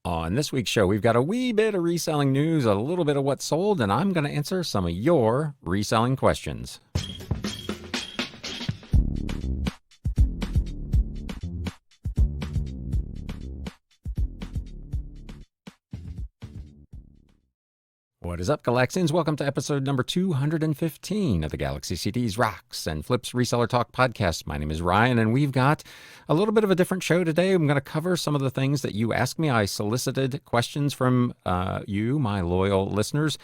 On this week's show, we've got a wee bit of reselling news, a little bit of what's sold, and I'm going to answer some of your reselling questions. What is up, Galaxians? Welcome to episode number 215 of the Galaxy CDs, Rocks, and Flips Reseller Talk podcast. My name is Ryan, and we've got a little bit of a different show today. I'm going to cover some of the things that you asked me. I solicited questions from you, my loyal listeners,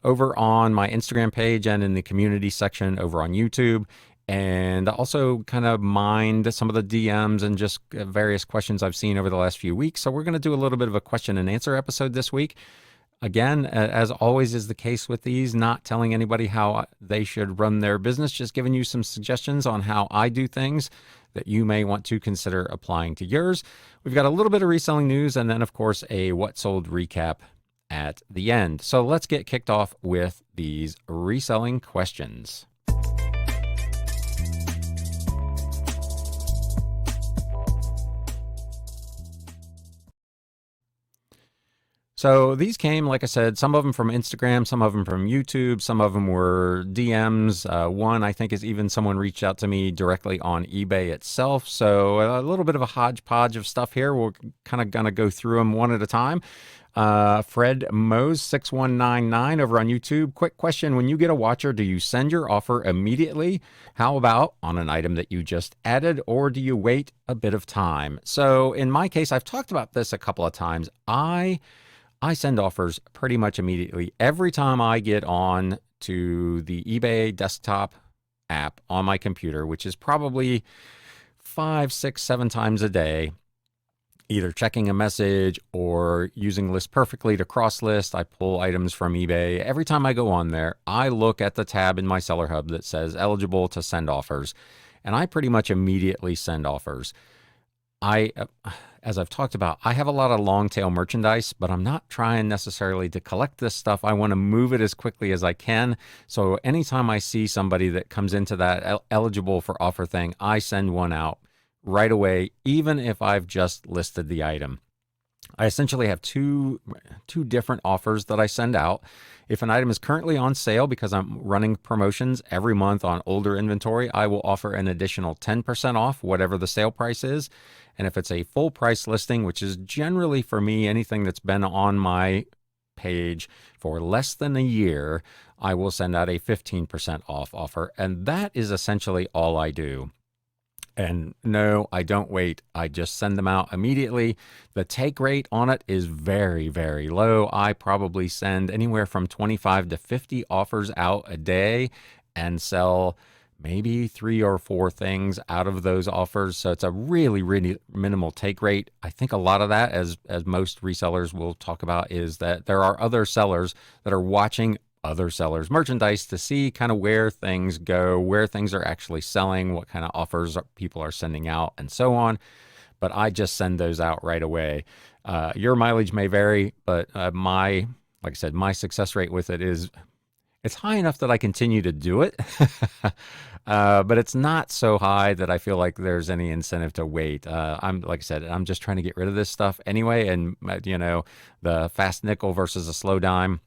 over on my Instagram page and in the community section over on YouTube. And also kind of mined some of the DMs and just various questions I've seen over the last few weeks. So we're going to do a little bit of a question and answer episode this week. Again, as always is the case with these, not telling anybody how they should run their business, just giving you some suggestions on how I do things that you may want to consider applying to yours. We've got a little bit of reselling news and then, of course, a what sold recap at the end. So let's get kicked off with these reselling questions. So these came, like I said, some of them from Instagram, some of them from YouTube, some of them were DMs. One, I think, is even someone reached out to me directly on eBay itself. So a little bit of a hodgepodge of stuff here. We're kind of going to go through them one at a time. Fred Mose 6199 over on YouTube. Quick question. When you get a watcher, do you send your offer immediately? How about on an item that you just added, or do you wait a bit of time? So in my case, I've talked about this a couple of times. I send offers pretty much immediately. Every time I get on to the eBay desktop app on my computer, which is probably 5, 6, 7 times a day, either checking a message or using List Perfectly to cross list. I pull items from eBay. Every time I go on there, I look at the tab in my Seller Hub that says eligible to send offers, and I pretty much immediately send offers. As I've talked about, I have a lot of long tail merchandise, but I'm not trying necessarily to collect this stuff. I want to move it as quickly as I can. So anytime I see somebody that comes into that eligible for offer thing, I send one out right away, even if I've just listed the item. I essentially have two different offers that I send out. If an item is currently on sale, because I'm running promotions every month on older inventory, I will offer an additional 10% off whatever the sale price is. And if it's a full price listing, which is generally for me anything that's been on my page for less than a year, I will send out a 15% off offer. And that is essentially all I do. And no, I don't wait. I just send them out immediately. The take rate on it is very, very low. I probably send anywhere from 25 to 50 offers out a day and sell maybe 3 or 4 things out of those offers. So it's a really, really minimal take rate. I think a lot of that, as most resellers will talk about, is that there are other sellers that are watching other sellers' merchandise to see kind of where things go, where things are actually selling, what kind of offers people are sending out, and so on. But I just send those out right away. Your mileage may vary, but like I said, my success rate with it it's high enough that I continue to do it, but it's not so high that I feel like there's any incentive to wait. Like I said, I'm just trying to get rid of this stuff anyway, and the fast nickel versus a slow dime.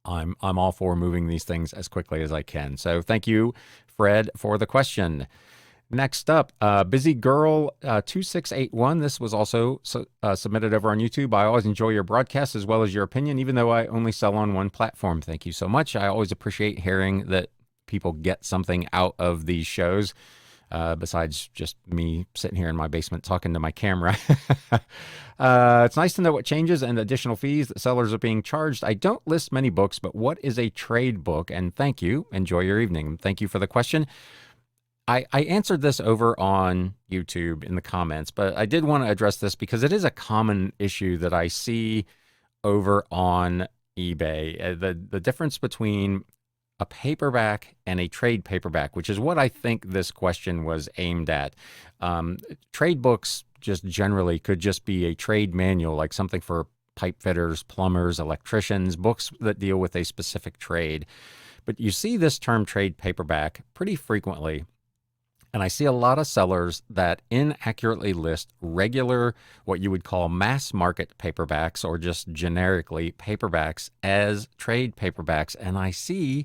I'm all for moving these things as quickly as I can. So thank you, Fred, for the question. Next up, Busy Girl 2681. This was also submitted over on YouTube. I always enjoy your broadcast as well as your opinion, even though I only sell on one platform. Thank you so much. I always appreciate hearing that people get something out of these shows. Besides just me sitting here in my basement talking to my camera. It's nice to know what changes and additional fees that sellers are being charged. I don't list many books, but what is a trade book? And thank you. Enjoy your evening. Thank you for the question. I answered this over on YouTube in the comments, but I did want to address this because it is a common issue that I see over on eBay. The difference between a paperback and a trade paperback, which is what I think this question was aimed at. Trade books just generally could just be a trade manual, like something for pipe fitters, plumbers, electricians, books that deal with a specific trade. But you see this term trade paperback pretty frequently. And I see a lot of sellers that inaccurately list regular, what you would call mass market paperbacks or just generically paperbacks as trade paperbacks. And I see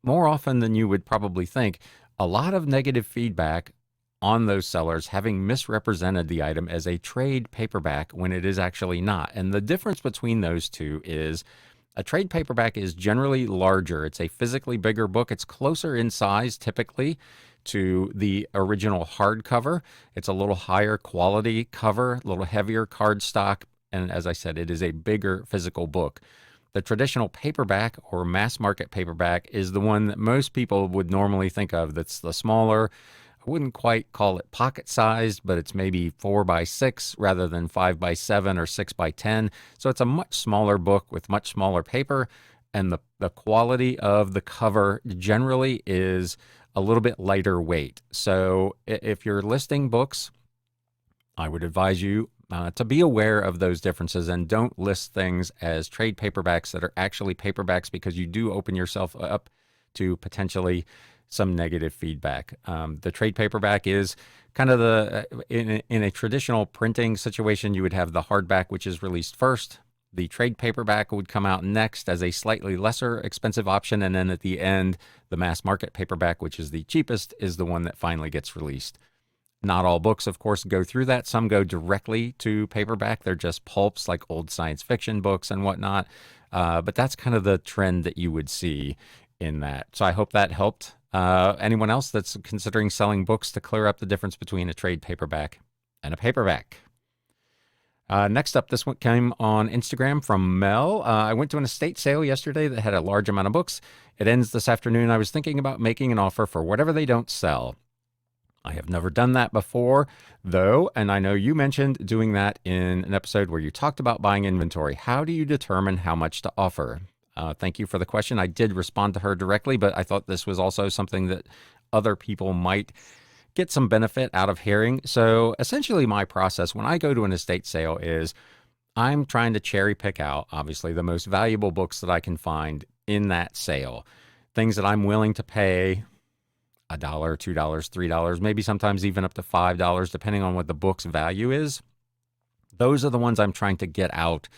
more often than you would probably think a lot of negative feedback on those sellers having misrepresented the item as a trade paperback when it is actually not. And the difference between those two is a trade paperback is generally larger. It's a physically bigger book. It's closer in size typically to the original hardcover. It's a little higher quality cover, a little heavier cardstock, and as I said, it is a bigger physical book. The traditional paperback or mass market paperback is the one that most people would normally think of. That's the smaller. I wouldn't quite call it pocket sized, but it's maybe 4x6 rather than 5x7 or 6x10. So it's a much smaller book with much smaller paper, and the quality of the cover generally is a little bit lighter weight. So if you're listing books, I would advise you to be aware of those differences and don't list things as trade paperbacks that are actually paperbacks, because you do open yourself up to potentially some negative feedback. The trade paperback is kind of in a traditional printing situation, you would have the hardback, which is released first. The trade paperback would come out next as a slightly lesser expensive option. And then at the end, the mass market paperback, which is the cheapest, is the one that finally gets released. Not all books, of course, go through that. Some go directly to paperback. They're just pulps like old science fiction books and whatnot. But that's kind of the trend that you would see in that. So I hope that helped anyone else that's considering selling books to clear up the difference between a trade paperback and a paperback. Next up, this one came on Instagram from Mel. I went to an estate sale yesterday that had a large amount of books. It ends this afternoon. I was thinking about making an offer for whatever they don't sell. I have never done that before, though, and I know you mentioned doing that in an episode where you talked about buying inventory. How do you determine how much to offer? Thank you for the question. I did respond to her directly, but I thought this was also something that other people might get some benefit out of hearing. So essentially my process when I go to an estate sale is I'm trying to cherry pick out, obviously, the most valuable books that I can find in that sale. Things that I'm willing to pay $1, $2, $3, maybe sometimes even up to $5, depending on what the book's value is. Those are the ones I'm trying to get out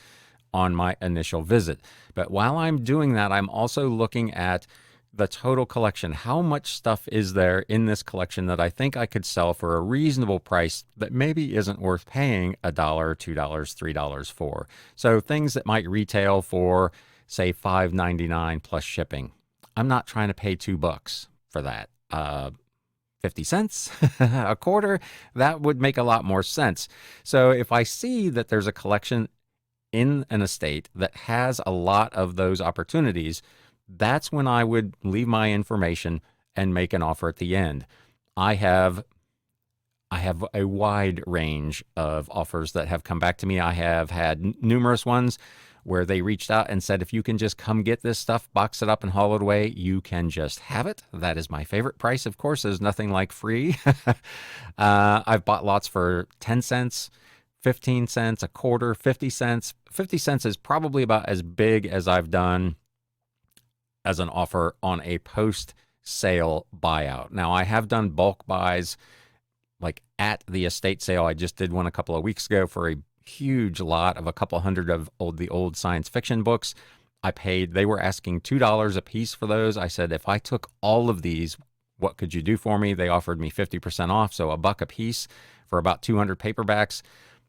on my initial visit. But while I'm doing that, I'm also looking at the total collection. How much stuff is there in this collection that I think I could sell for a reasonable price that maybe isn't worth paying $1, $2, $3 for? So things that might retail for, say, $5.99 plus shipping. I'm not trying to pay $2 for that. 50 cents, a quarter, that would make a lot more sense. So if I see that there's a collection in an estate that has a lot of those opportunities, that's when I would leave my information and make an offer at the end. I have a wide range of offers that have come back to me. I have had numerous ones where they reached out and said, if you can just come get this stuff, box it up and haul it away, you can just have it. That is my favorite price, of course. There's nothing like free. I've bought lots for 10 cents, 15 cents, a quarter, 50 cents. 50 cents is probably about as big as I've done as an offer on a post-sale buyout. Now, I have done bulk buys like at the estate sale. I just did one a couple of weeks ago for a huge lot of a couple hundred of the old science fiction books. They were asking $2 a piece for those. I said, if I took all of these, what could you do for me? They offered me 50% off, so $1 a piece for about 200 paperbacks.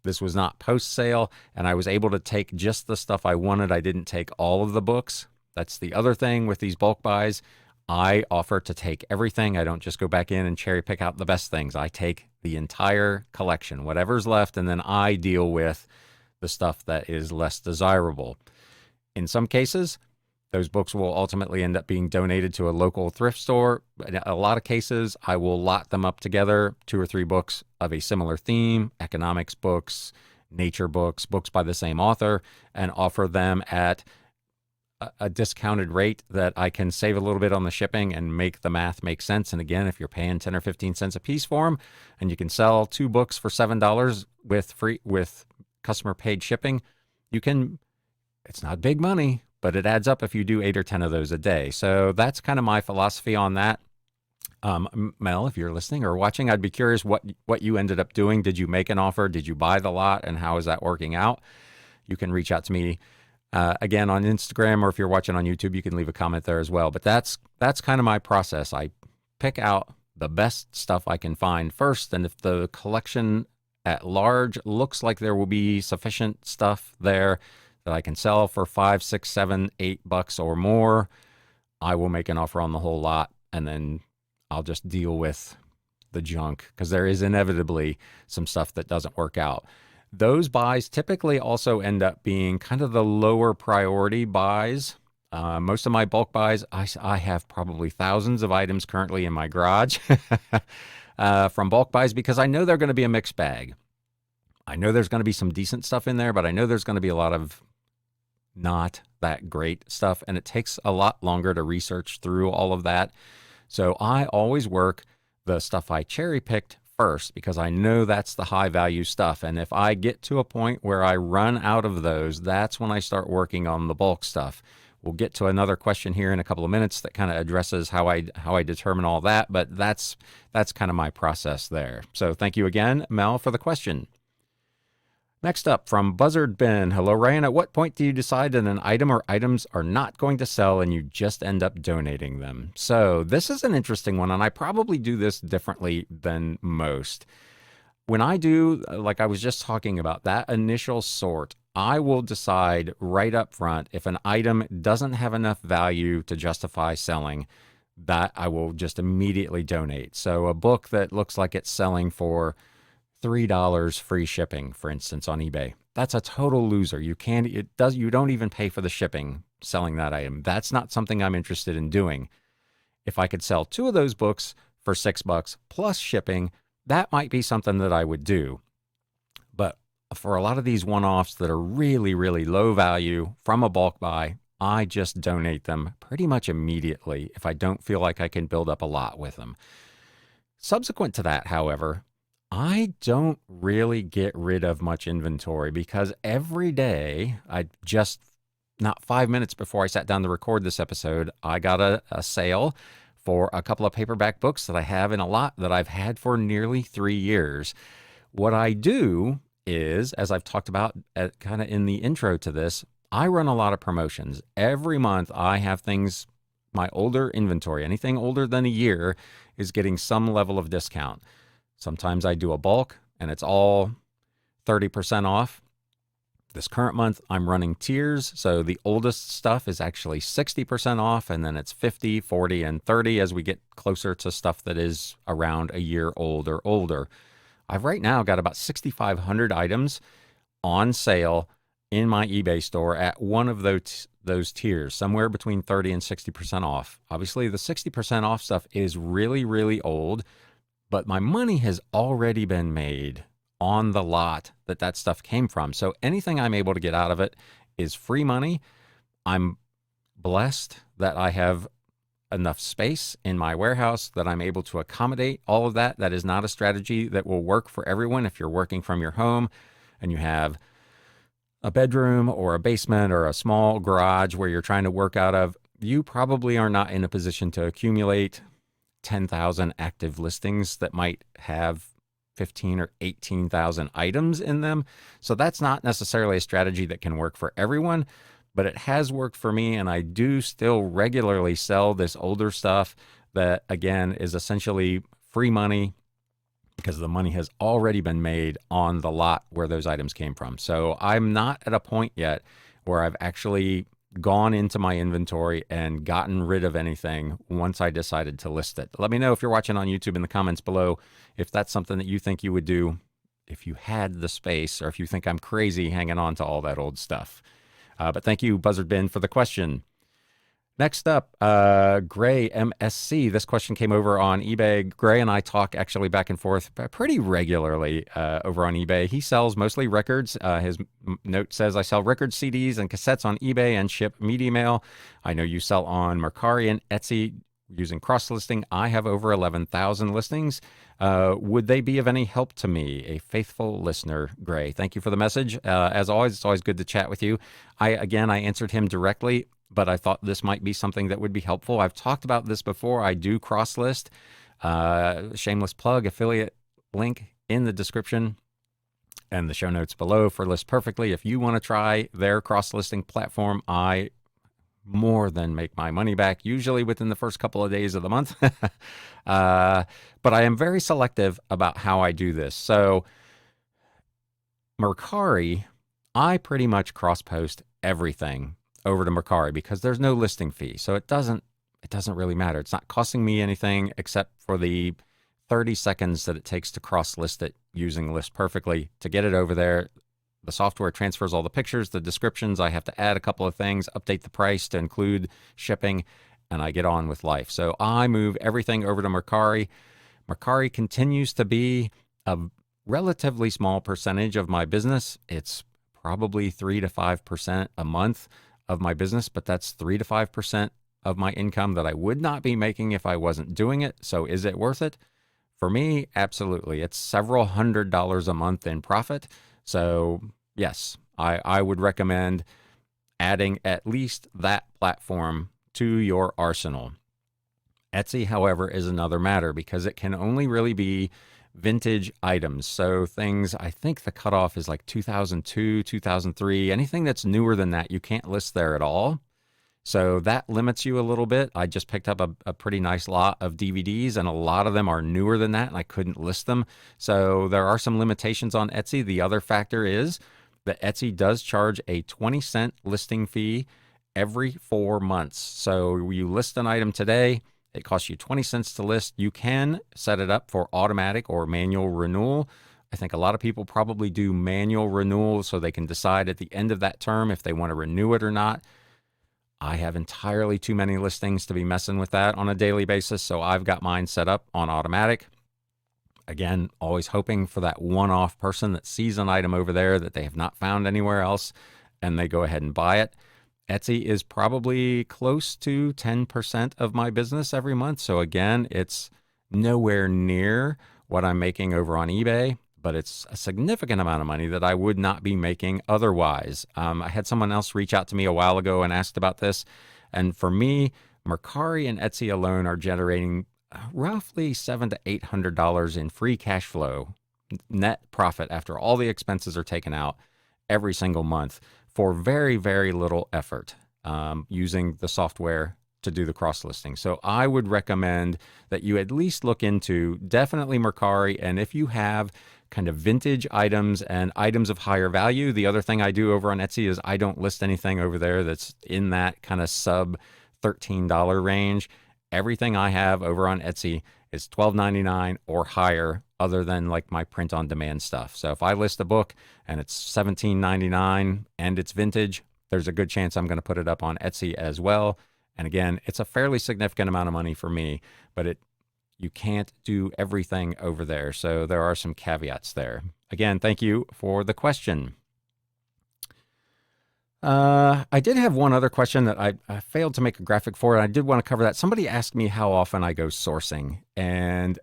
This was not post-sale, and I was able to take just the stuff I wanted. I didn't take all of the books. That's the other thing with these bulk buys. I offer to take everything. I don't just go back in and cherry pick out the best things. I take the entire collection, whatever's left, and then I deal with the stuff that is less desirable. In some cases, those books will ultimately end up being donated to a local thrift store. In a lot of cases, I will lot them up together, 2 or 3 books of a similar theme, economics books, nature books, books by the same author, and offer them at a discounted rate that I can save a little bit on the shipping and make the math make sense. And again, if you're paying 10 or 15 cents a piece for them and you can sell 2 books for $7 with customer paid shipping, it's not big money, but it adds up if you do 8 or 10 of those a day. So that's kind of my philosophy on that. Mel, if you're listening or watching, I'd be curious what you ended up doing. Did you make an offer? Did you buy the lot? And how is that working out? You can reach out to me again on Instagram, or if you're watching on YouTube, you can leave a comment there as well. But that's kind of my process. I pick out the best stuff I can find first, and if the collection at large looks like there will be sufficient stuff there that I can sell for $5, $6, $7, $8 or more, I will make an offer on the whole lot, and then I'll just deal with the junk, because there is inevitably some stuff that doesn't work out. Those buys typically also end up being kind of the lower priority buys. Most of my bulk buys, I have probably thousands of items currently in my garage from bulk buys, because I know they're going to be a mixed bag. I know there's going to be some decent stuff in there, but I know there's going to be a lot of not that great stuff, and it takes a lot longer to research through all of that. So I always work the stuff I cherry picked first, because I know that's the high value stuff. And if I get to a point where I run out of those, that's when I start working on the bulk stuff. We'll get to another question here in a couple of minutes that kind of addresses how I determine all that, but that's kind of my process there. So thank you again, Mel, for the question. Next up, from Buzzard Ben. Hello, Ryan. At what point do you decide that an item or items are not going to sell and you just end up donating them? So this is an interesting one, and I probably do this differently than most. When I do, like I was just talking about, that initial sort, I will decide right up front if an item doesn't have enough value to justify selling, that I will just immediately donate. So a book that looks like it's selling for $3 free shipping, for instance, on eBay, that's a total loser. You don't even pay for the shipping selling that item. That's not something I'm interested in doing. If I could sell 2 of those books for $6 plus shipping, that might be something that I would do. But for a lot of these one-offs that are really, really low value from a bulk buy, I just donate them pretty much immediately if I don't feel like I can build up a lot with them. Subsequent to that, however, I don't really get rid of much inventory, because every day, not 5 minutes before I sat down to record this episode, I got a sale for a couple of paperback books that I have in a lot that I've had for nearly 3 years. What I do is, as I've talked about kind of in the intro to this, I run a lot of promotions. Every month I have things, my older inventory, anything older than a year, is getting some level of discount. Sometimes I do a bulk and it's all 30% off. This current month I'm running tiers. So the oldest stuff is actually 60% off, and then it's 50, 40, and 30 as we get closer to stuff that is around a year old or older. I've right now got about 6,500 items on sale in my eBay store at one of those tiers, somewhere between 30 and 60% off. Obviously, the 60% off stuff is really, really old, but my money has already been made on the lot that stuff came from. So anything I'm able to get out of it is free money. I'm blessed that I have enough space in my warehouse that I'm able to accommodate all of that. That is not a strategy that will work for everyone. If you're working from your home and you have a bedroom or a basement or a small garage where you're trying to work out of, you probably are not in a position to accumulate 10,000 active listings that might have 15 or 18,000 items in them. So that's not necessarily a strategy that can work for everyone, but it has worked for me. And I do still regularly sell this older stuff that, again, is essentially free money, because the money has already been made on the lot where those items came from. So I'm not at a point yet where I've actually gone into my inventory and gotten rid of anything once I decided to list it. Let me know if you're watching on YouTube in the comments below if that's something that you think you would do if you had the space, or if you think I'm crazy hanging on to all that old stuff. But thank you, Buzzard Ben, for the question. Next up, Gray MSC. This question came over on eBay. Gray and I talk actually back and forth pretty regularly over on eBay. He sells mostly records. His note says, I sell records, CDs, and cassettes on eBay and ship media mail. I know you sell on Mercari and Etsy using cross-listing. I have over 11,000 listings. Would they be of any help to me? A faithful listener, Gray. Thank you for the message. As always, it's always good to chat with you. I answered him directly. but I thought this might be something that would be helpful. I've talked about this before. I do cross list. Shameless plug, affiliate link in the description and the show notes below for List Perfectly. If you want to try their cross-listing platform, I more than make my money back, usually within the first couple of days of the month. But I am very selective about how I do this. So Mercari, I pretty much cross-post everything over to Mercari because there's no listing fee. So it doesn't really matter. It's not costing me anything except for the 30 seconds that it takes to cross-list it using List Perfectly to get it over there. The software transfers all the pictures, the descriptions. I have to add a couple of things, update the price to include shipping, and I get on with life. So I move everything over to Mercari. Mercari continues to be a relatively small percentage of my business. It's probably 3 to 5% a month of my business, but that's 3 to 5% of my income that I would not be making if I wasn't doing it. So is it worth it? For me, absolutely. It's several $100s a month in profit. So yes, I would recommend adding at least that platform to your arsenal. Etsy, however, is another matter because it can only really be vintage items. So things, I think the cutoff is like 2002, 2003. Anything that's newer than that, you can't list there at all. So that limits you a little bit. I just picked up a pretty nice lot of DVDs, and a lot of them are newer than that, and I couldn't list them. So there are some limitations on Etsy. The other factor is that Etsy does charge a 20-cent listing fee every 4 months. So you list an item today, it costs you 20 cents to list. You can set it up for automatic or manual renewal. I think a lot of people probably do manual renewal so they can decide at the end of that term if they want to renew it or not. I have entirely too many listings to be messing with that on a daily basis, so I've got mine set up on automatic. Again, always hoping for that one-off person that sees an item over there that they have not found anywhere else, and they go ahead and buy it. Etsy is probably close to 10% of my business every month, so again, it's nowhere near what I'm making over on eBay, but it's a significant amount of money that I would not be making otherwise. I had someone else reach out to me a while ago and asked about this. And for me, Mercari and Etsy alone are generating roughly $700 to $800 in free cash flow, net profit after all the expenses are taken out every single month for very, very little effort using the software to do the cross listing. So I would recommend that you at least look into definitely Mercari. And if you have kind of vintage items and items of higher value, the other thing I do over on Etsy is I don't list anything over there that's in that kind of sub $13 range. Everything I have over on Etsy is $12.99 or higher, other than like my print on demand stuff. So if I list a book and it's $17.99 and it's vintage, there's a good chance I'm going to put it up on Etsy as well. And again, it's a fairly significant amount of money for me, but you can't do everything over there. So there are some caveats there. Again, thank you for the question. I did have one other question that I failed to make a graphic for, and I did want to cover that. Somebody asked me how often I go sourcing, and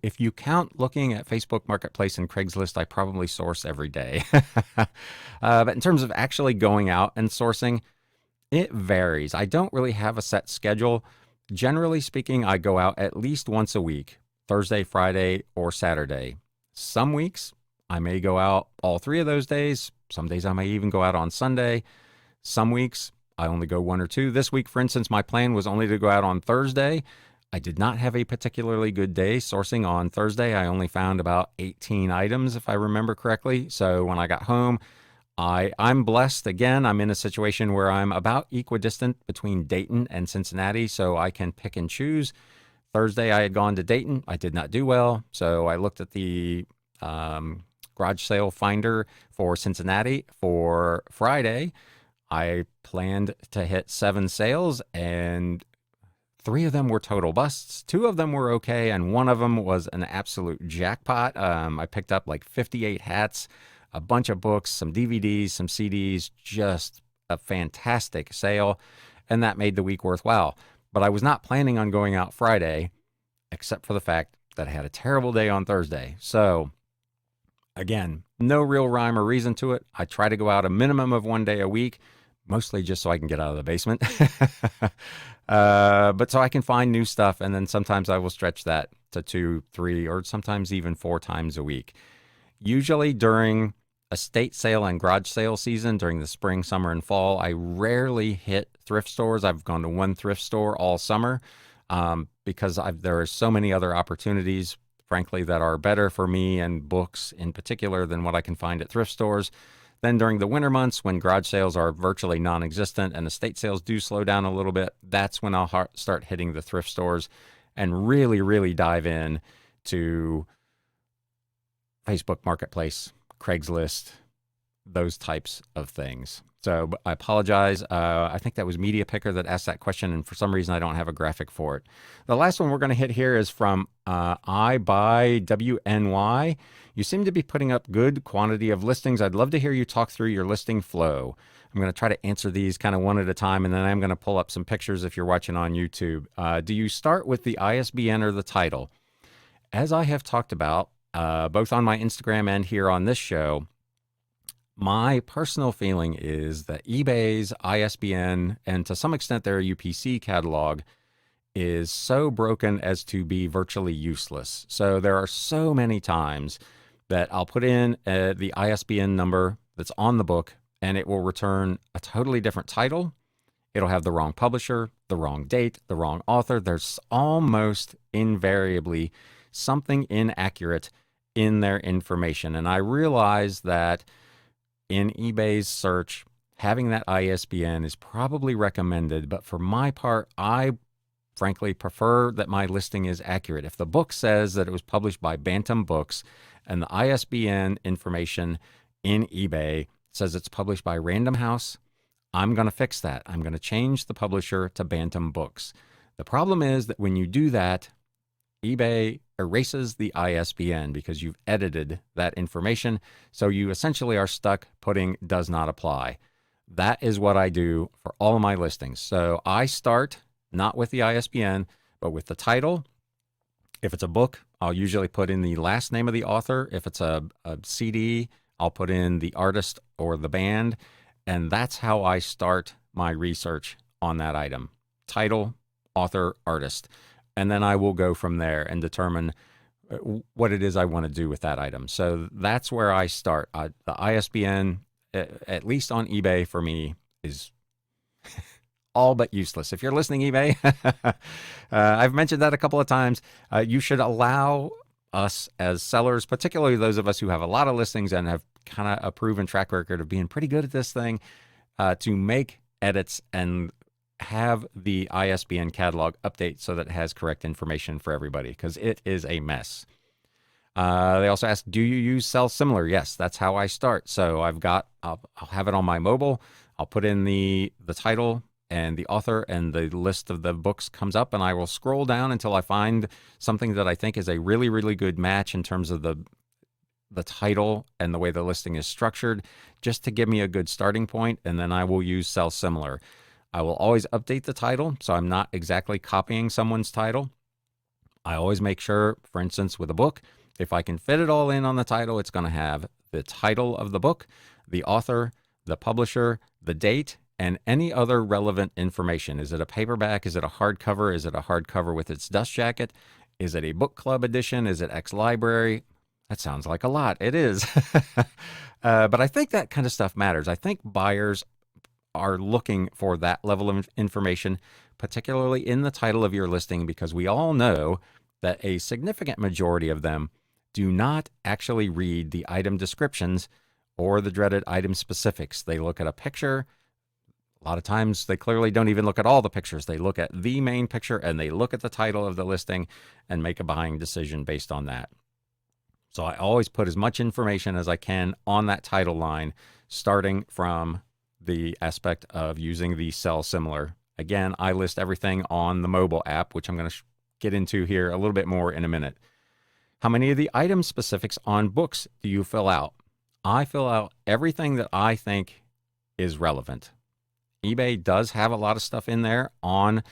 if you count looking at Facebook Marketplace and Craigslist, I probably source every day. But in terms of actually going out and sourcing, it varies. I don't really have a set schedule. Generally speaking, I go out at least once a week, Thursday, Friday, or Saturday. Some weeks, I may go out all 3 of those days. Some days I may even go out on Sunday. Some weeks, I only go 1 or 2. This week, for instance, my plan was only to go out on Thursday. I did not have a particularly good day sourcing on Thursday. I only found about 18 items, if I remember correctly. So when I got home, I'm blessed. Again, I'm in a situation where I'm about equidistant between Dayton and Cincinnati, so I can pick and choose. Thursday, I had gone to Dayton. I did not do well, so I looked at the garage sale finder for Cincinnati. For Friday, I planned to hit 7 sales, and 3 of them were total busts. 2 of them were okay, and 1 of them was an absolute jackpot. I picked up like 58 hats, a bunch of books, some DVDs, some CDs, just a fantastic sale, and that made the week worthwhile. But I was not planning on going out Friday, except for the fact that I had a terrible day on Thursday. So again, no real rhyme or reason to it. I try to go out a minimum of 1 day a week, mostly just so I can get out of the basement. But so I can find new stuff, and then sometimes I will stretch that to 2, 3, or sometimes even 4 times a week. Usually during estate sale and garage sale season, during the spring, summer, and fall, I rarely hit thrift stores. I've gone to one thrift store all summer because there are so many other opportunities, frankly, that are better for me and books in particular than what I can find at thrift stores. Then during the winter months, when garage sales are virtually non-existent and estate sales do slow down a little bit, that's when I'll start hitting the thrift stores and really, really dive in to Facebook Marketplace, Craigslist, those types of things. So I apologize. I think that was Media Picker that asked that question, and for some reason I don't have a graphic for it. The last one we're going to hit here is from iBuyWNY. You seem to be putting up good quantity of listings. I'd love to hear you talk through your listing flow. I'm going to try to answer these kind of one at a time, and then I'm going to pull up some pictures if you're watching on YouTube. Do you start with the ISBN or the title? As I have talked about, both on my Instagram and here on this show, my personal feeling is that eBay's ISBN, and to some extent their UPC catalog, is so broken as to be virtually useless. So there are so many times that I'll put in the ISBN number that's on the book, and it will return a totally different title. It'll have the wrong publisher, the wrong date, the wrong author. There's almost invariably something inaccurate in their information. And I realize that in eBay's search, having that ISBN is probably recommended, but for my part, I frankly prefer that my listing is accurate. If the book says that it was published by Bantam Books and the ISBN information in eBay says it's published by Random House, I'm going to fix that. I'm going to change the publisher to Bantam Books. The problem is that when you do that, eBay erases the ISBN because you've edited that information. So you essentially are stuck putting does not apply. That is what I do for all of my listings. So I start not with the ISBN, but with the title. If it's a book, I'll usually put in the last name of the author. If it's a CD, I'll put in the artist or the band. And that's how I start my research on that item. Title, author, artist. And then I will go from there and determine what it is I want to do with that item. So that's where I start. The ISBN, at least on eBay for me, is all but useless. If you're listening, eBay, I've mentioned that a couple of times. You should allow us as sellers, particularly those of us who have a lot of listings and have kind of a proven track record of being pretty good at this thing, to make edits and have the ISBN catalog update so that it has correct information for everybody, because it is a mess. They also ask, do you use Sell Similar? Yes, that's how I start. So I'll have it on my mobile. I'll put in the title and the author, and the list of the books comes up, and I will scroll down until I find something that I think is a really, really good match in terms of the title and the way the listing is structured, just to give me a good starting point, and then I will use Sell Similar. I will always update the title, so I'm not exactly copying someone's title. I always make sure, for instance, with a book, if I can fit it all in on the title, it's going to have the title of the book, the author, the publisher, the date, and any other relevant information. Is it a paperback? Is it a hardcover? Is it a hardcover with its dust jacket? Is it a book club edition? Is it ex-library? That sounds like a lot. It is. But I think that kind of stuff matters. I think buyers are looking for that level of information, particularly in the title of your listing, because we all know that a significant majority of them do not actually read the item descriptions or the dreaded item specifics. They look at a picture. A lot of times they clearly don't even look at all the pictures. They look at the main picture and they look at the title of the listing and make a buying decision based on that. So I always put as much information as I can on that title line, starting from the aspect of using the Sell Similar. Again, I list everything on the mobile app, which I'm going to get into here a little bit more in a minute. How many of the item specifics on books do you fill out? I fill out everything that I think is relevant. eBay does have a lot of stuff in there on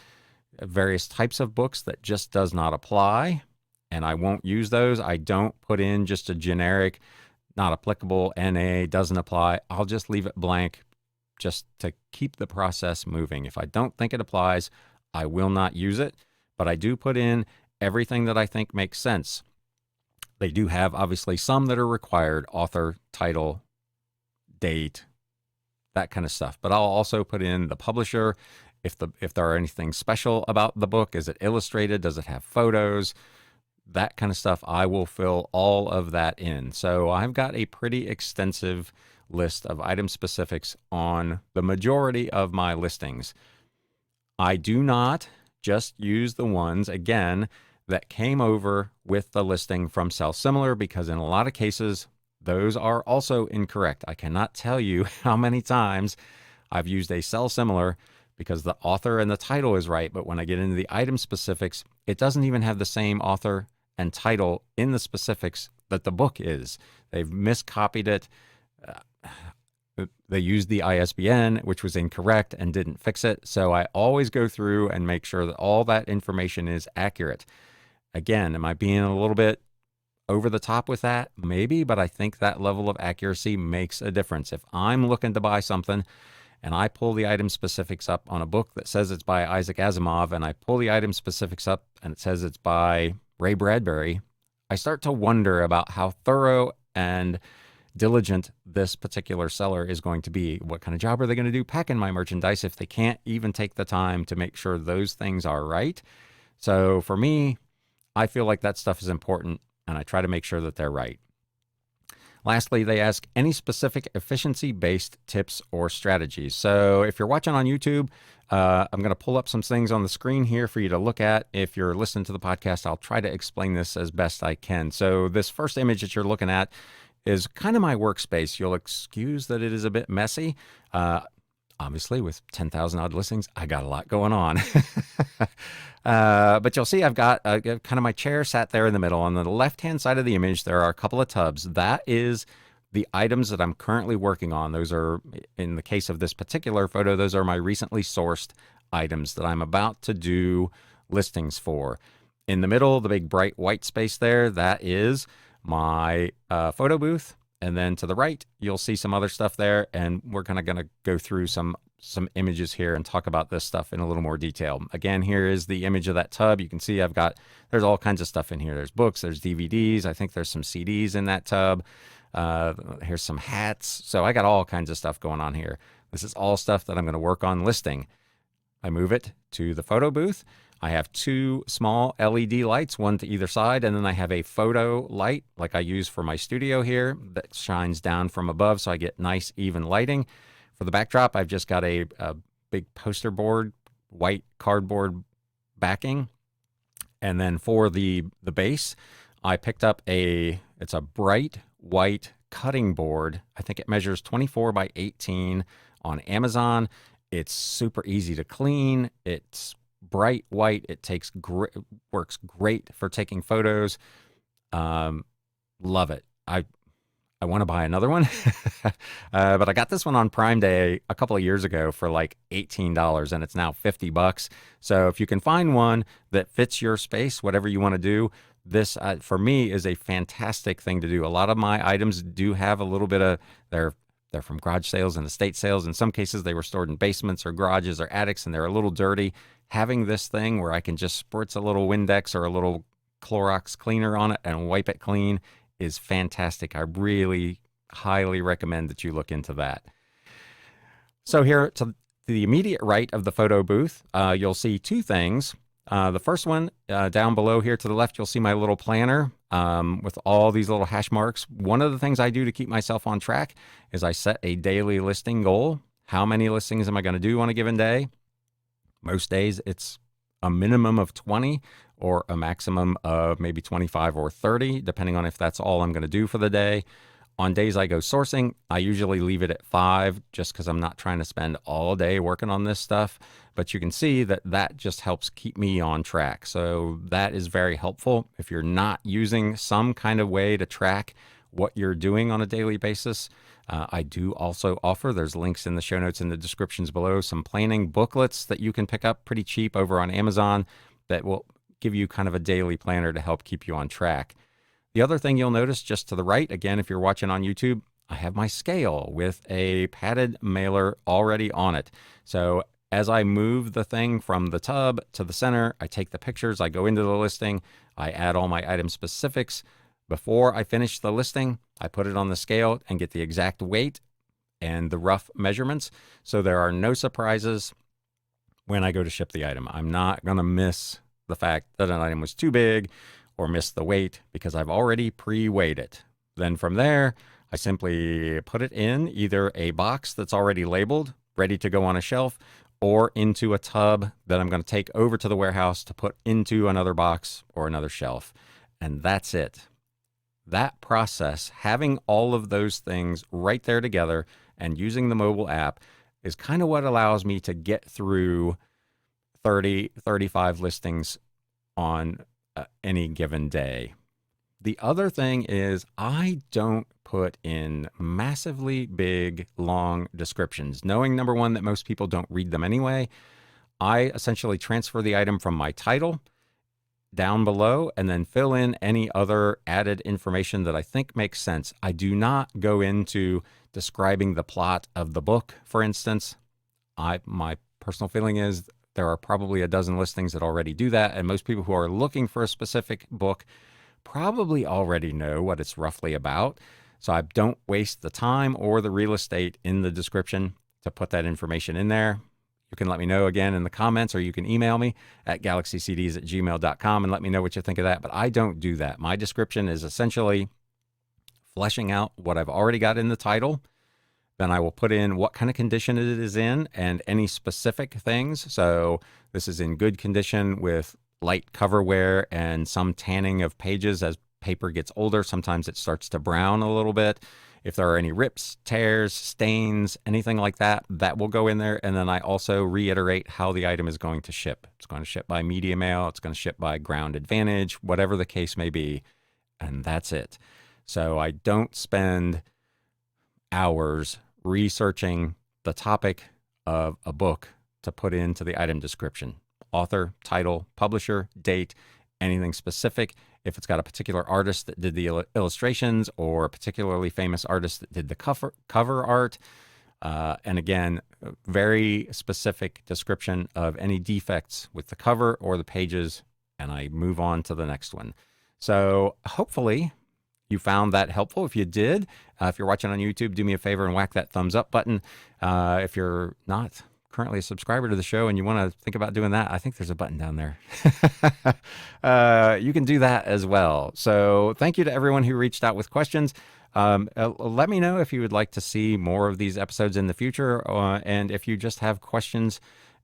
various types of books that just does not apply, and I won't use those. I don't put in just a generic, not applicable, NA, doesn't apply. I'll just leave it blank, just to keep the process moving. If I don't think it applies, I will not use it, but I do put in everything that I think makes sense. They do have obviously some that are required: author, title, date, that kind of stuff. But I'll also put in the publisher, if there are anything special about the book. Is it illustrated? Does it have photos? That kind of stuff. I will fill all of that in. So I've got a pretty extensive list of item specifics on the majority of my listings. I do not just use the ones, again, that came over with the listing from Sell Similar, because in a lot of cases, those are also incorrect. I cannot tell you how many times I've used a Sell Similar because the author and the title is right, but when I get into the item specifics, it doesn't even have the same author and title in the specifics that the book is. They've miscopied it. They used the ISBN, which was incorrect, and didn't fix it. So I always go through and make sure that all that information is accurate. Again, am I being a little bit over the top with that? Maybe, but I think that level of accuracy makes a difference. If I'm looking to buy something and I pull the item specifics up on a book that says it's by Isaac Asimov, and I pull the item specifics up and it says it's by Ray Bradbury, I start to wonder about how thorough and diligent this particular seller is going to be. What kind of job are they going to do packing my merchandise if they can't even take the time to make sure those things are right? So for me, I feel like that stuff is important, and I try to make sure that they're right. Lastly, they ask any specific efficiency-based tips or strategies. So if you're watching on YouTube, I'm going to pull up some things on the screen here for you to look at. If you're listening to the podcast, I'll try to explain this as best I can. So this first image that you're looking at is kind of my workspace. You'll excuse that it is a bit messy. Obviously, with 10,000 odd listings, I got a lot going on. But you'll see I've got kind of my chair sat there in the middle. On the left-hand side of the image, there are a couple of tubs. That is the items that I'm currently working on. Those are, in the case of this particular photo, those are my recently sourced items that I'm about to do listings for. In the middle, the big bright white space there, that is my photo booth. And then to the right, you'll see some other stuff there, and we're kind of going to go through some images here and talk about this stuff in a little more detail. Again, here is the image of that tub. You can see there's all kinds of stuff in here. There's books, there's DVDs. I think there's some CDs in that tub. Here's some hats. So I got all kinds of stuff going on here. This is all stuff that I'm going to work on listing. I move it to the photo booth. I have two small LED lights, one to either side, and then I have a photo light like I use for my studio here that shines down from above so I get nice even lighting. For the backdrop, I've just got a big poster board, white cardboard backing. And then for the base, I picked up it's a bright white cutting board. I think it measures 24 by 18 on Amazon. It's super easy to clean. It's bright white. It works great for taking photos. Love it. I want to buy another one, but I got this one on Prime Day a couple of years ago for like $18, and it's now $50. So if you can find one that fits your space, whatever you want to do, this for me is a fantastic thing to do. A lot of my items do have a little bit of they're from garage sales and estate sales. In some cases, they were stored in basements or garages or attics, and they're a little dirty. Having this thing where I can just spritz a little Windex or a little Clorox cleaner on it and wipe it clean is fantastic. I really highly recommend that you look into that. So here to the immediate right of the photo booth, you'll see two things. The first one, down below here to the left, you'll see my little planner with all these little hash marks. One of the things I do to keep myself on track is I set a daily listing goal. How many listings am I going to do on a given day? Most days it's a minimum of 20 or a maximum of maybe 25 or 30, depending on if that's all I'm going to do for the day. On days I go sourcing, I usually leave it at 5 just because I'm not trying to spend all day working on this stuff. But you can see that just helps keep me on track. So that is very helpful. If you're not using some kind of way to track what you're doing on a daily basis, I do also offer, there's links in the show notes in the descriptions below, some planning booklets that you can pick up pretty cheap over on Amazon that will give you kind of a daily planner to help keep you on track. The other thing you'll notice just to the right, again, if you're watching on YouTube, I have my scale with a padded mailer already on it. So as I move the thing from the tub to the center, I take the pictures, I go into the listing, I add all my item specifics. Before I finish the listing, I put it on the scale and get the exact weight and the rough measurements. So there are no surprises when I go to ship the item. I'm not going to miss the fact that an item was too big or miss the weight because I've already pre-weighed it. Then from there, I simply put it in either a box that's already labeled, ready to go on a shelf, or into a tub that I'm going to take over to the warehouse to put into another box or another shelf. And that's it. That process, having all of those things right there together and using the mobile app is kind of what allows me to get through 30, 35 listings on any given day. The other thing is I don't put in massively big, long descriptions. Knowing, number one, that most people don't read them anyway, I essentially transfer the item from my title down below and then fill in any other added information that I think makes sense. I do not go into describing the plot of the book, for instance. My personal feeling is there are probably a dozen listings that already do that, and most people who are looking for a specific book probably already know what it's roughly about. So I don't waste the time or the real estate in the description to put that information in there. You can let me know again in the comments, or you can email me at galaxycds@gmail.com and let me know what you think of that. But I don't do that. My description is essentially fleshing out what I've already got in the title. Then I will put in what kind of condition it is in and any specific things. So this is in good condition with light cover wear and some tanning of pages as paper gets older. Sometimes it starts to brown a little bit. If there are any rips, tears, stains, anything like that, that will go in there. And then I also reiterate how the item is going to ship. It's going to ship by media mail. It's going to ship by Ground Advantage, whatever the case may be. And that's it. So I don't spend hours researching the topic of a book to put into the item description. Author, title, publisher, date, anything specific. If it's got a particular artist that did the illustrations or a particularly famous artist that did the cover art. And again, very specific description of any defects with the cover or the pages, and I move on to the next one. So hopefully you found that helpful. If you did, if you're watching on YouTube, do me a favor and whack that thumbs up button. If you're not currently a subscriber to the show and you want to think about doing that, I think there's a button down there. You can do that as well. So thank you to everyone who reached out with questions. Let me know if you would like to see more of these episodes in the future. And if you just have questions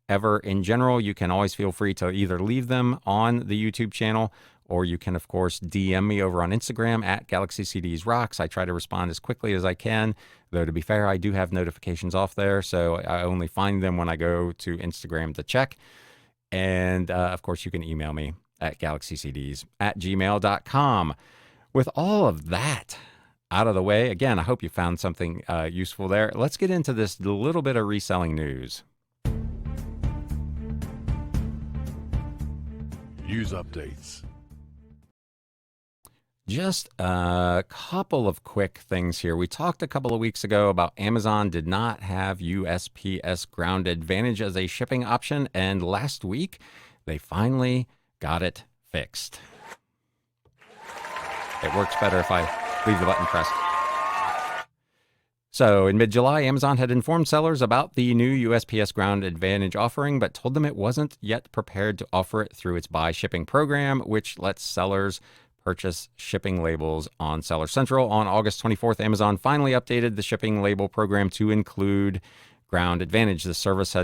ever in general, you can always feel free to either leave them on the YouTube channel, or you can, of course, DM me over on Instagram at GalaxyCDsRocks. I try to respond as quickly as I can, though to be fair, I do have notifications off there, so I only find them when I go to Instagram to check. And, of course, you can email me at galaxycds@gmail.com. With all of that out of the way, again, I hope you found something useful there. Let's get into this little bit of reselling news. News updates. Just a couple of quick things here. We talked a couple of weeks ago about Amazon did not have USPS Ground Advantage as a shipping option, and last week they finally got it fixed. It works better if I leave the button pressed. So in mid-July, Amazon had informed sellers about the new USPS Ground Advantage offering, but told them it wasn't yet prepared to offer it through its buy shipping program, which lets sellers purchase shipping labels on Seller Central. On August 24th, Amazon finally updated the shipping label program to include Ground Advantage. The service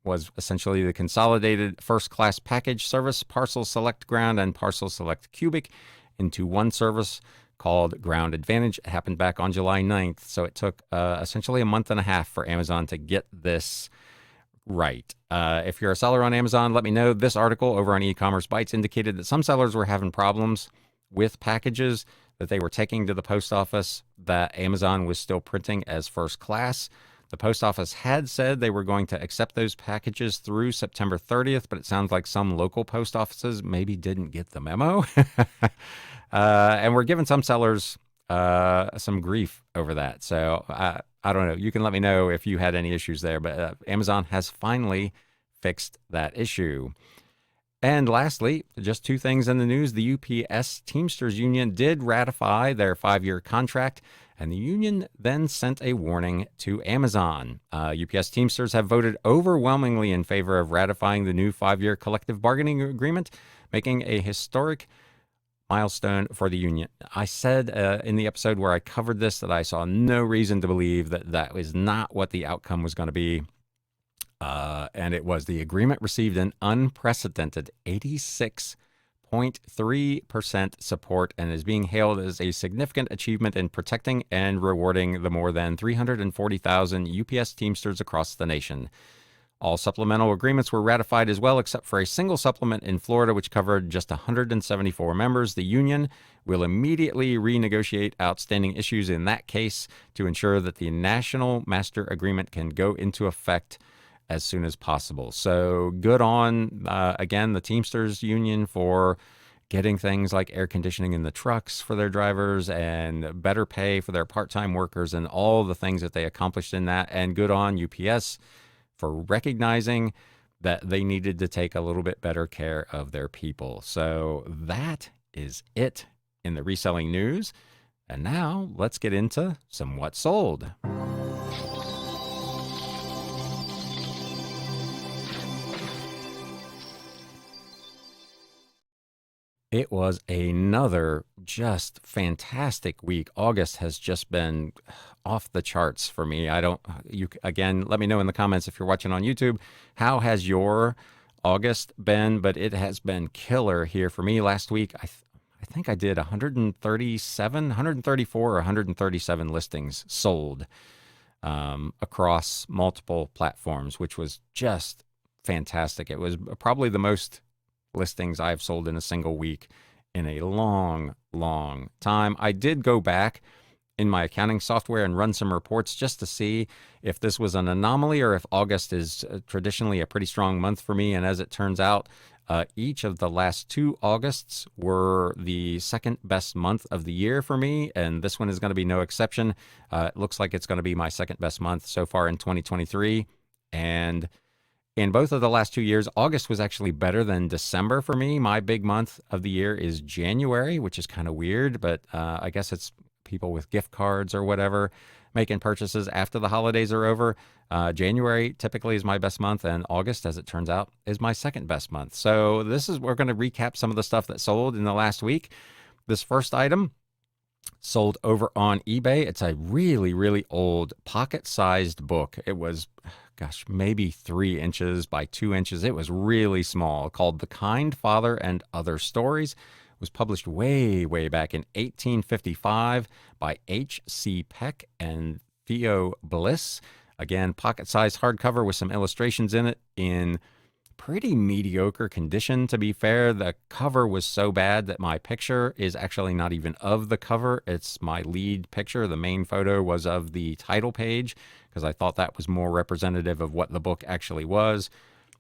was essentially the consolidated first-class package service, Parcel Select Ground and Parcel Select Cubic, into one service called Ground Advantage. It happened back on July 9th, so it took essentially a month and a half for Amazon to get this right. If you're a seller on Amazon, let me know. This article over on E-commerce Bytes indicated that some sellers were having problems with packages that they were taking to the post office that Amazon was still printing as first class. The post office had said they were going to accept those packages through September 30th, but it sounds like some local post offices maybe didn't get the memo. And we're giving some sellers some grief over that. So I don't know. You can let me know if you had any issues there, but Amazon has finally fixed that issue. And lastly, just two things in the news. The UPS Teamsters Union did ratify their 5-year contract, and the union then sent a warning to Amazon. UPS Teamsters have voted overwhelmingly in favor of ratifying the new 5-year collective bargaining agreement, making a historic milestone for the union. I said in the episode where I covered this that I saw no reason to believe that that was not what the outcome was going to be. And it was. The agreement received an unprecedented 86.3% support and is being hailed as a significant achievement in protecting and rewarding the more than 340,000 UPS Teamsters across the nation. All supplemental agreements were ratified as well, except for a single supplement in Florida, which covered just 174 members. The union will immediately renegotiate outstanding issues in that case to ensure that the National Master Agreement can go into effect as soon as possible. So good on, again, the Teamsters Union for getting things like air conditioning in the trucks for their drivers and better pay for their part-time workers and all the things that they accomplished in that. And good on UPS for recognizing that they needed to take a little bit better care of their people. So that is it in the reselling news. And now let's get into some what sold. It was another just fantastic week. August has just been off the charts for me. Again, let me know in the comments if you're watching on YouTube, how has your August been? But it has been killer here for me. Last week, I think I did 134 or 137 listings sold across multiple platforms, which was just fantastic. It was probably the most listings I've sold in a single week in a long, long time. I did go back in my accounting software and run some reports just to see if this was an anomaly or if August is traditionally a pretty strong month for me. And as it turns out, each of the last 2 Augusts were the second best month of the year for me. And this one is going to be no exception. It looks like it's going to be my second best month so far in 2023. And in both of the last 2 years, August was actually better than December for me. My big month of the year is January, which is kind of weird, but I guess it's people with gift cards or whatever making purchases after the holidays are over. January typically is my best month, and August, as it turns out, is my second best month. So we're going to recap some of the stuff that sold in the last week. This first item sold over on eBay. It's a really, really old pocket-sized book. It was, maybe 3 inches by 2 inches. It was really small, called The Kind Father and Other Stories. It was published way, way back in 1855 by H. C. Peck and Theo Bliss. Again, pocket-sized hardcover with some illustrations in it in pretty mediocre condition, to be fair. The cover was so bad that my picture is actually not even of the cover. It's my lead picture. The main photo was of the title page because I thought that was more representative of what the book actually was.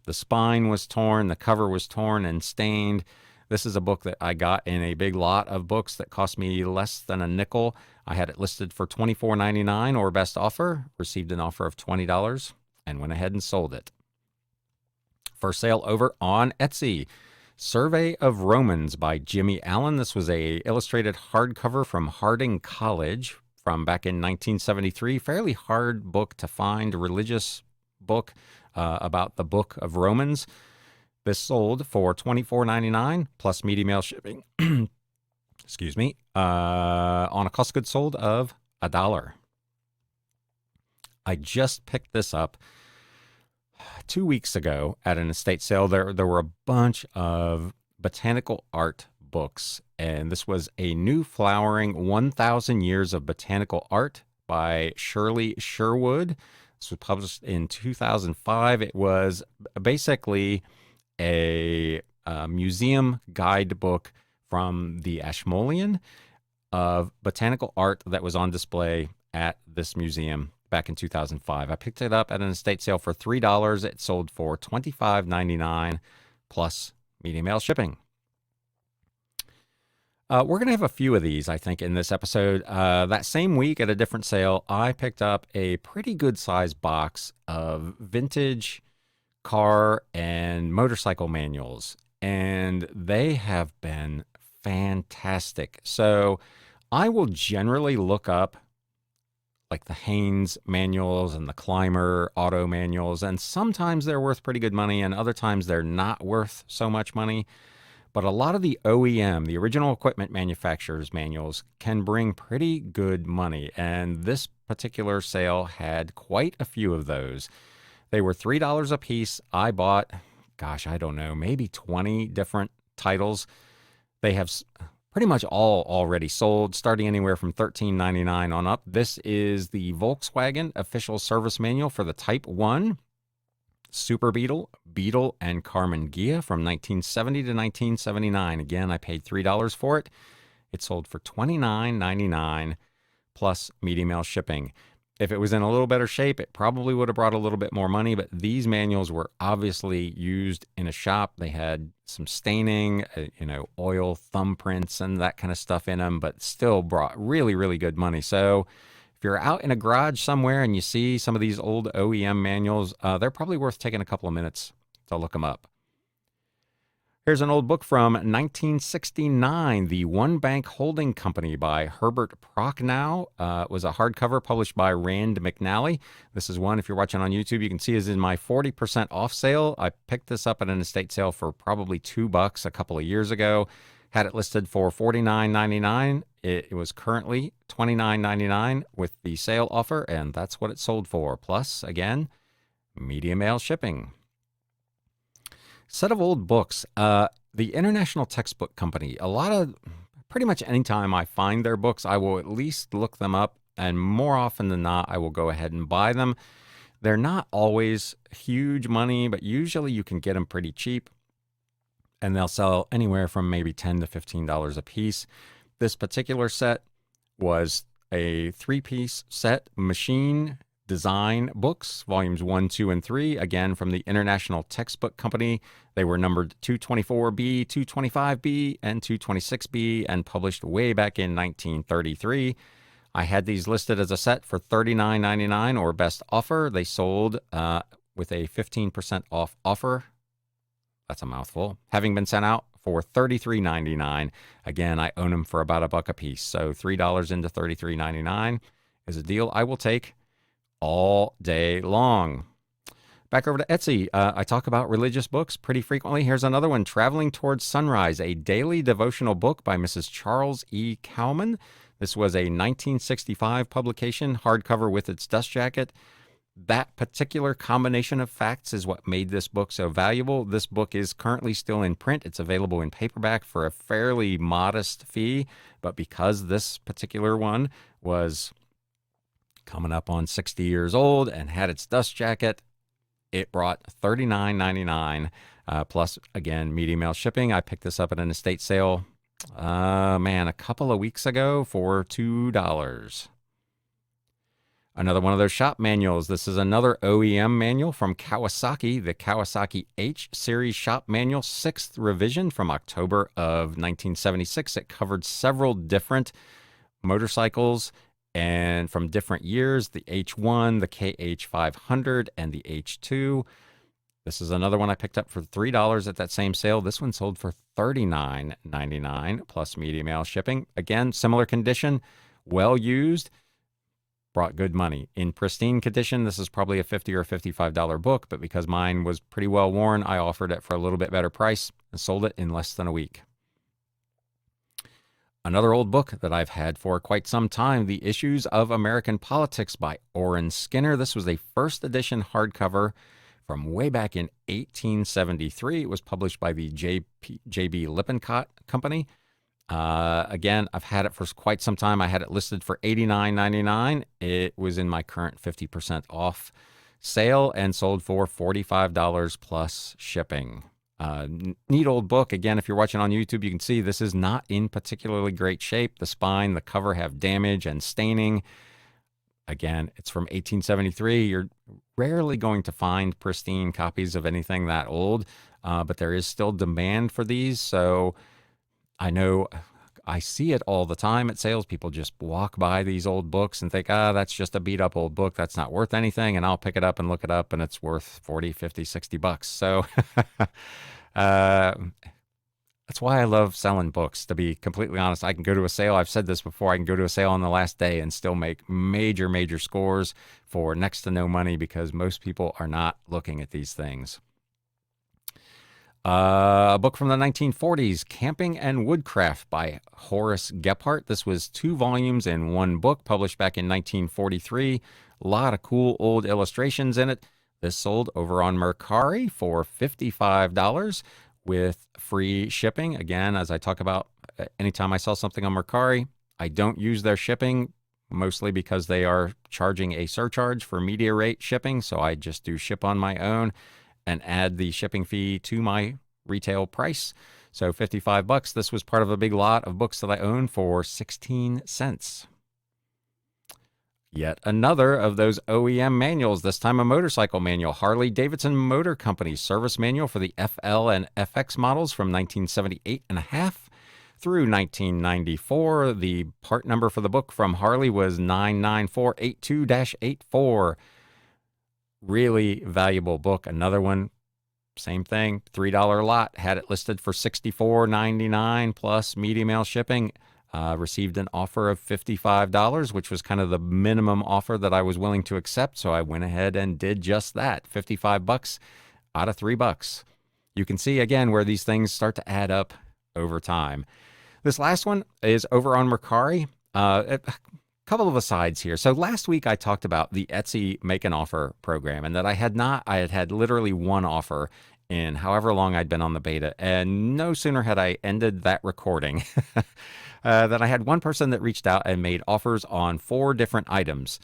The spine was torn. The cover was torn and stained. This is a book that I got in a big lot of books that cost me less than a nickel. I had it listed for $24.99 or best offer, received an offer of $20, and went ahead and sold it. For sale over on Etsy, Survey of Romans by Jimmy Allen. This was a illustrated hardcover from Harding College from back in 1973. Fairly hard book to find, religious book about the book of Romans. This sold for $24.99 plus media mail shipping. Excuse me. On a cost of goods sold of $1. I just picked this up 2 weeks ago at an estate sale. There were a bunch of botanical art books, and this was A New Flowering 1,000 Years of Botanical Art by Shirley Sherwood. This was published in 2005. It was basically a museum guidebook from the Ashmolean of botanical art that was on display at this museum back in 2005. I picked it up at an estate sale for $3. It sold for $25.99 plus media mail shipping. We're going to have a few of these, I think, in this episode. That same week at a different sale, I picked up a pretty good sized box of vintage car and motorcycle manuals, and they have been fantastic. So I will generally look up like the Haynes manuals and the Climber auto manuals, and sometimes they're worth pretty good money, and other times they're not worth so much money. But a lot of the OEM, the original equipment manufacturers manuals, can bring pretty good money. And this particular sale had quite a few of those. They were $3 a piece. I bought, gosh, I don't know, maybe 20 different titles. They have pretty much all already sold, starting anywhere from $13.99 on up. This is the Volkswagen official service manual for the Type 1. Super Beetle, Beetle, and Carmen Ghia from 1970 to 1979. Again, I paid $3 for it. It sold for $29.99 plus media mail shipping. If it was in a little better shape, it probably would have brought a little bit more money, but these manuals were obviously used in a shop. They had some staining, oil thumbprints and that kind of stuff in them, but still brought really, really good money. So if you're out in a garage somewhere and you see some of these old OEM manuals, they're probably worth taking a couple of minutes to look them up. Here's an old book from 1969, The One Bank Holding Company by Herbert Prochnow. It was a hardcover published by Rand McNally. This is one, if you're watching on YouTube, you can see is in my 40% off sale. I picked this up at an estate sale for probably $2 a couple of years ago. Had it listed for $49.99. It was currently $29.99 with the sale offer, and that's what it sold for. Plus, again, media mail shipping. Set of old books. The International Textbook Company. Pretty much anytime I find their books, I will at least look them up, and more often than not, I will go ahead and buy them. They're not always huge money, but usually you can get them pretty cheap, and they'll sell anywhere from maybe $10 to $15 a piece. This particular set was a 3-piece set, machine design books, volumes 1, 2, and 3, again from the International Textbook Company. They were numbered 224B, 225B, and 226B, and published way back in 1933. I had these listed as a set for $39.99 or best offer. They sold with a 15% off offer. That's a mouthful. Having been sent out for $33.99. Again, I own them for about $1 a piece. So $3 into $33.99 is a deal I will take all day long. Back over to Etsy. I talk about religious books pretty frequently. Here's another one, Traveling Towards Sunrise, a daily devotional book by Mrs. Charles E. Cowman. This was a 1965 publication, hardcover with its dust jacket. That particular combination of facts is what made this book so valuable. This book is currently still in print. It's available in paperback for a fairly modest fee, but because this particular one was coming up on 60 years old and had its dust jacket, it brought $39.99 plus, again, media mail shipping. I picked this up at an estate sale, a couple of weeks ago for $2. Another one of those shop manuals. This is another OEM manual from Kawasaki, the Kawasaki H Series shop manual, 6th revision from October of 1976. It covered several different motorcycles and from different years, the H1, the KH500, and the H2. This is another one I picked up for $3 at that same sale. This one sold for $39.99 plus media mail shipping. Again, similar condition, well used, brought good money. In pristine condition, this is probably a $50 or $55 book, but because mine was pretty well worn, I offered it for a little bit better price and sold it in less than a week. Another old book that I've had for quite some time, The Issues of American Politics by Orrin Skinner. This was a first edition hardcover from way back in 1873. It was published by the J.B. Lippincott Company. Again, I've had it for quite some time. I had it listed for $89.99. It was in my current 50% off sale and sold for $45 plus shipping. Neat old book. Again, if you're watching on YouTube, you can see this is not in particularly great shape. The spine, the cover have damage and staining. Again, it's from 1873. You're rarely going to find pristine copies of anything that old, but there is still demand for these. So I know I see it all the time at sales. People just walk by these old books and think, that's just a beat up old book. That's not worth anything. And I'll pick it up and look it up and it's worth 40, 50, 60 bucks. So uh, that's why I love selling books, to be completely honest. I can go to a sale. I've said this before. I can go to a sale on the last day and still make major, major scores for next to no money because most people are not looking at these things. A book from the 1940s, Camping and Woodcraft by Horace Gephardt. This was 2 volumes in 1 book, published back in 1943. A lot of cool old illustrations in it. This sold over on Mercari for $55 with free shipping. Again, as I talk about, anytime I sell something on Mercari, I don't use their shipping, mostly because they are charging a surcharge for media rate shipping. So I just do ship on my own and add the shipping fee to my retail price. So $55. This was part of a big lot of books that I own for 16 cents. Yet another of those OEM manuals, this time a motorcycle manual, Harley-Davidson Motor Company service manual for the FL and FX models from 1978 and a half through 1994. The part number for the book from Harley was 99482-84. Really valuable book. Another one, same thing, $3 lot. Had it listed for $64.99 plus media mail shipping. Received an offer of $55, which was kind of the minimum offer that I was willing to accept. So I went ahead and did just that. $55 out of $3. You can see again where these things start to add up over time. This last one is over on Mercari. A couple of asides here. So last week I talked about the Etsy Make an Offer program, and that I had had literally 1 offer in however long I'd been on the beta. And no sooner had I ended that recording that I had one person that reached out and made offers on 4 different items.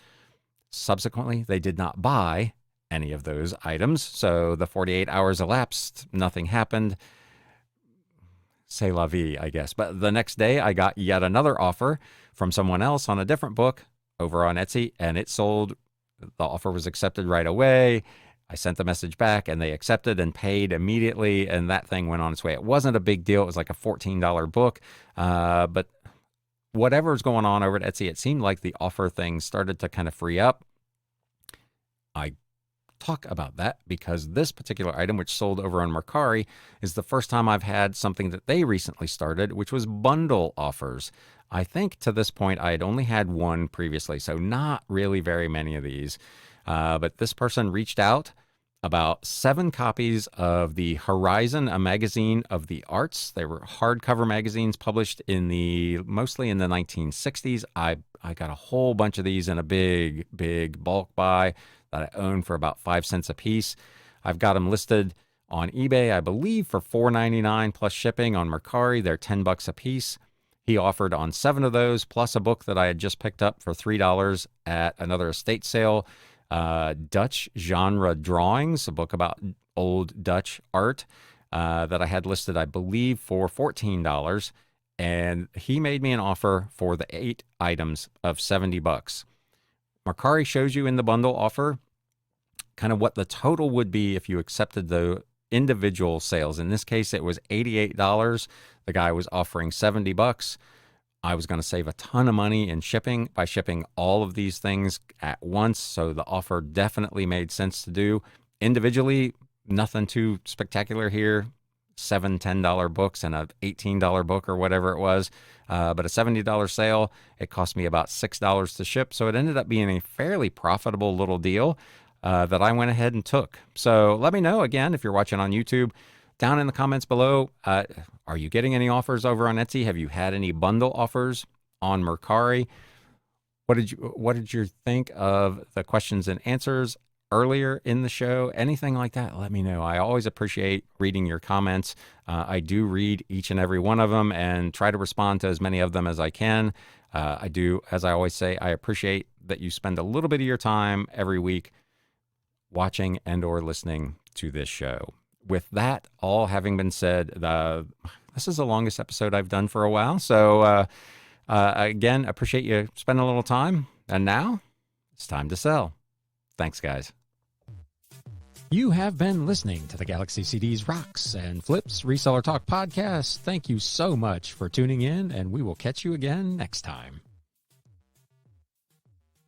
Subsequently, they did not buy any of those items. So the 48 hours elapsed, nothing happened. C'est la vie, I guess. But the next day I got yet another offer from someone else on a different book over on Etsy, and it sold. The offer was accepted right away. I sent the message back and they accepted and paid immediately, and that thing went on its way. It wasn't a big deal. It was like a $14 book. But whatever's going on over at Etsy, it seemed like the offer thing started to kind of free up. I talk about that because this particular item, which sold over on Mercari, is the first time I've had something that they recently started, which was bundle offers. I think to this point I had only had 1 previously, so not really very many of these. But this person reached out about 7 copies of the Horizon, a magazine of the arts. They were hardcover magazines published mostly in the 1960s. I got a whole bunch of these in a big bulk buy that I own for about 5 cents a piece. I've got them listed on eBay, I believe, for $4.99 plus shipping. On Mercari, they're $10 a piece. He offered on 7 of those, plus a book that I had just picked up for $3 at another estate sale, Dutch Genre Drawings, a book about old Dutch art that I had listed, I believe, for $14. And he made me an offer for the 8 items of $70. Mercari shows you in the bundle offer kind of what the total would be if you accepted the individual sales. In this case, it was $88. The guy was offering $70. I was going to save a ton of money in shipping by shipping all of these things at once. So the offer definitely made sense to do. Individually, nothing too spectacular here. $7-10 books and a $18 book or whatever it was. But a $70 sale, it cost me about $6 to ship. So it ended up being a fairly profitable little deal that I went ahead and took. So let me know again, if you're watching on YouTube, down in the comments below, are you getting any offers over on Etsy? Have you had any bundle offers on Mercari? What did you think of the questions and answers earlier in the show? Anything like that, let me know. I always appreciate reading your comments. I do read each and every one of them and try to respond to as many of them as I can. I do, as I always say, I appreciate that you spend a little bit of your time every week watching and or listening to this show. With that all having been said, this is the longest episode I've done for a while. So again, appreciate you spending a little time. And now it's time to sell. Thanks, guys. You have been listening to the Galaxy CDs Rocks and Flips Reseller Talk podcast. Thank you so much for tuning in, and we will catch you again next time.